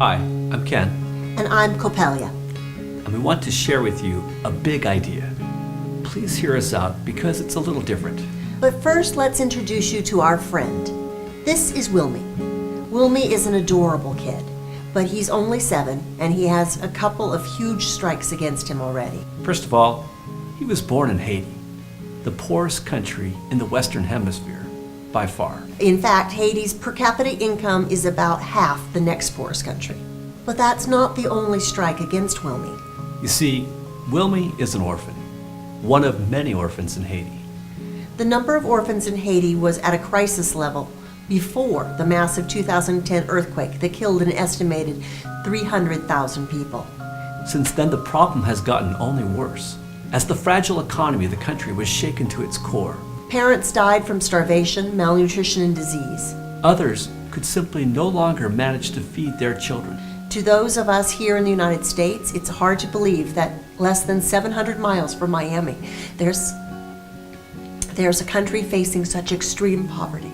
Hi, I'm Ken, And I'm Copelia. and we want to share with you a big idea. Please hear us out because it's a little different. But first, let's introduce you to our friend. This is Wilmy. Wilmy is an adorable kid, but he's only 7 and he has a couple of huge strikes against him already. First of all, he was born in Haiti, the poorest country in the Western Hemisphere, by far. In fact, Haiti's per capita income is about half the next poorest country. But that's not the only strike against Wilmy. You see, Wilmy is an orphan, one of many orphans in Haiti. The number of orphans in Haiti was at a crisis level before the massive 2010 earthquake that killed an estimated 300,000 people. Since then, the problem has gotten only worse, as the fragile economy of the country was shaken to its core. Parents died from starvation, malnutrition, and disease. Others could simply no longer manage to feed their children. To those of us here in the United States, it's hard to believe that less than 700 miles from Miami, there's a country facing such extreme poverty.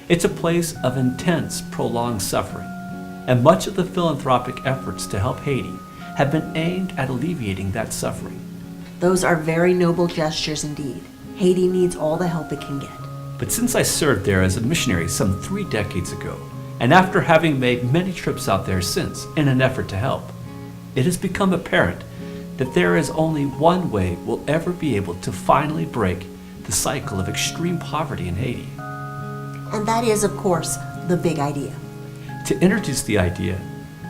It's a place of intense, prolonged suffering, and much of the philanthropic efforts to help Haiti have been aimed at alleviating that suffering. Those are very noble gestures indeed. Haiti needs all the help it can get. But since I served there as a missionary some 3 decades ago, and after having made many trips out there since in an effort to help, it has become apparent that there is only one way we'll ever be able to finally break the cycle of extreme poverty in Haiti. And that is, of course, the big idea. To introduce the idea,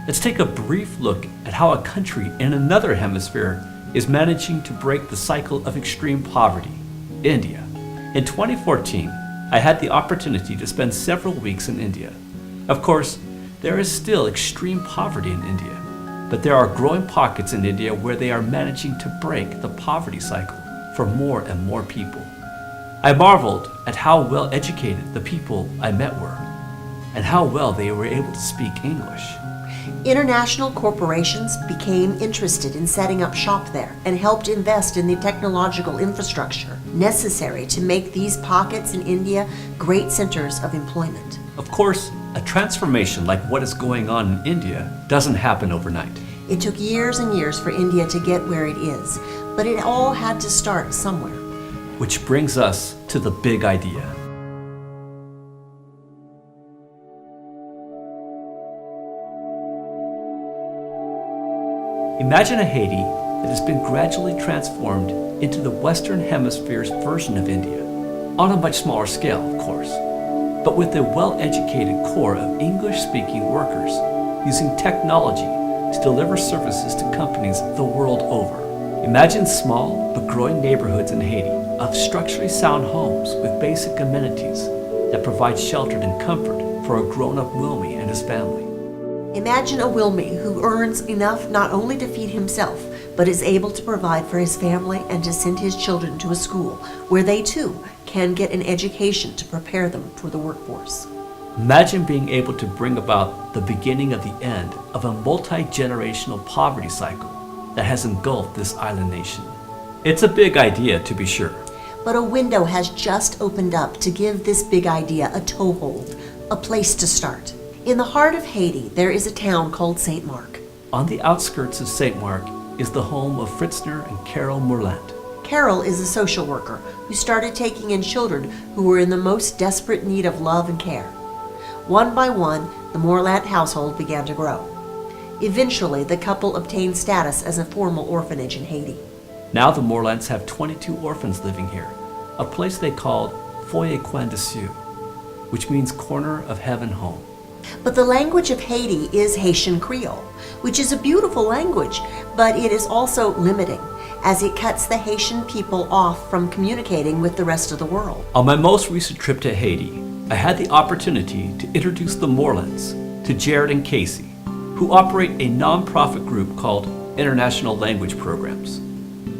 let's take a brief look at how a country in another hemisphere is managing to break the cycle of extreme poverty, India. In 2014, I had the opportunity to spend several weeks in India. Of course, there is still extreme poverty in India, but there are growing pockets in India where they are managing to break the poverty cycle for more and more people. I marveled at how well educated the people I met were, and how well they were able to speak English. International corporations became interested in setting up shop there and helped invest in the technological infrastructure necessary to make these pockets in India great centers of employment. Of course, a transformation like what is going on in India doesn't happen overnight. It took years and years for India to get where it is, but it all had to start somewhere. Which brings us to the big idea. Imagine a Haiti that has been gradually transformed into the Western Hemisphere's version of India, on a much smaller scale, of course, but with a well-educated core of English-speaking workers using technology to deliver services to companies the world over. Imagine small but growing neighborhoods in Haiti of structurally sound homes with basic amenities that provide shelter and comfort for a grown-up Wilmy and his family. Imagine a Wilmy who earns enough not only to feed himself, but is able to provide for his family and to send his children to a school where they too can get an education to prepare them for the workforce. Imagine being able to bring about the beginning of the end of a multi-generational poverty cycle that has engulfed this island nation. It's a big idea, to be sure. But a window has just opened up to give this big idea a toehold, a place to start. In the heart of Haiti, there is a town called St. Mark. On the outskirts of St. Mark is the home of Fritzner and Carol Mourlant. Carol is a social worker who started taking in children who were in the most desperate need of love and care. One by one, the Mourlant household began to grow. Eventually, the couple obtained status as a formal orphanage in Haiti. Now the Mourlants have 22 orphans living here, a place they called Foyer Coin de Cieux, which means corner of heaven home. But the language of Haiti is Haitian Creole, which is a beautiful language, but it is also limiting, as it cuts the Haitian people off from communicating with the rest of the world. On my most recent trip to Haiti, I had the opportunity to introduce the Mourlants to Jared and Casey, who operate a non-profit group called International Language Programs.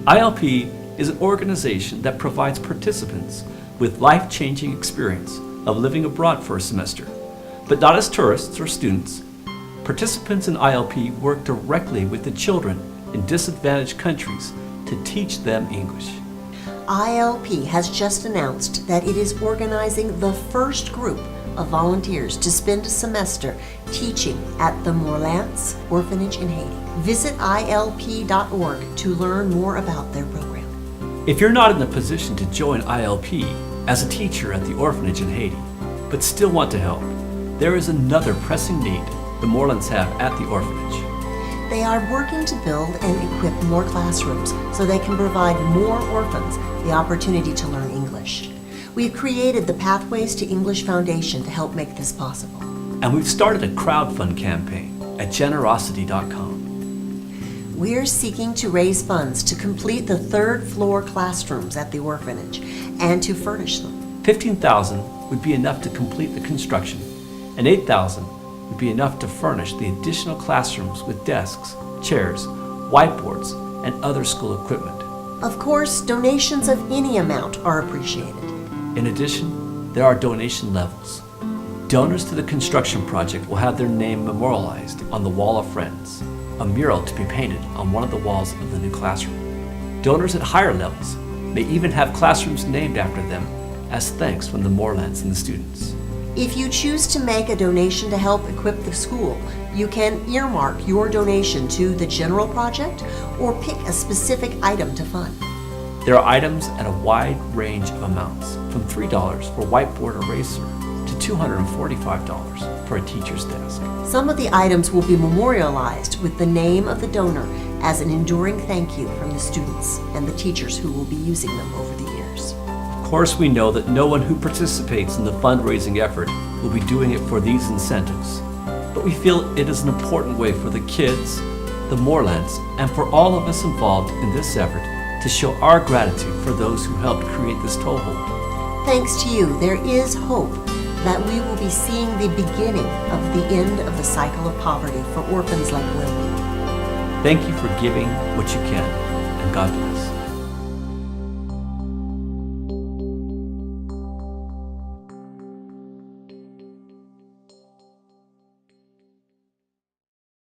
ILP is an organization that provides participants with life-changing experience of living abroad for a semester, but not as tourists or students. Participants in ILP work directly with the children in disadvantaged countries to teach them English. ILP has just announced that it is organizing the first group of volunteers to spend a semester teaching at the Morlant's Orphanage in Haiti. Visit ilp.org to learn more about their program. If you're not in a position to join ILP as a teacher at the orphanage in Haiti, but still want to help, there is another pressing need the Morlands have at the orphanage. They are working to build and equip more classrooms so they can provide more orphans the opportunity to learn English. We've created the Pathways to English Foundation to help make this possible. And we've started a crowdfund campaign at generosity.com. We're seeking to raise funds to complete the third floor classrooms at the orphanage and to furnish them. $15,000 would be enough to complete the construction, and $8,000 would be enough to furnish the additional classrooms with desks, chairs, whiteboards, and other school equipment. Of course, donations of any amount are appreciated. In addition, there are donation levels. Donors to the construction project will have their name memorialized on the Wall of Friends, a mural to be painted on one of the walls of the new classroom. Donors at higher levels may even have classrooms named after them as thanks from the Morlands and the students. If you choose to make a donation to help equip the school, you can earmark your donation to the general project or pick a specific item to fund. There are items at a wide range of amounts, from $3 for whiteboard eraser to $245 for a teacher's desk. Some of the items will be memorialized with the name of the donor as an enduring thank you from the students and the teachers who will be using them over the years. Of course, we know that no one who participates in the fundraising effort will be doing it for these incentives, but we feel it is an important way for the kids, the Morlands, and for all of us involved in this effort to show our gratitude for those who helped create this toehold. Thanks to you, there is hope that we will be seeing the beginning of the end of the cycle of poverty for orphans like Lily. Thank you for giving what you can, and God bless.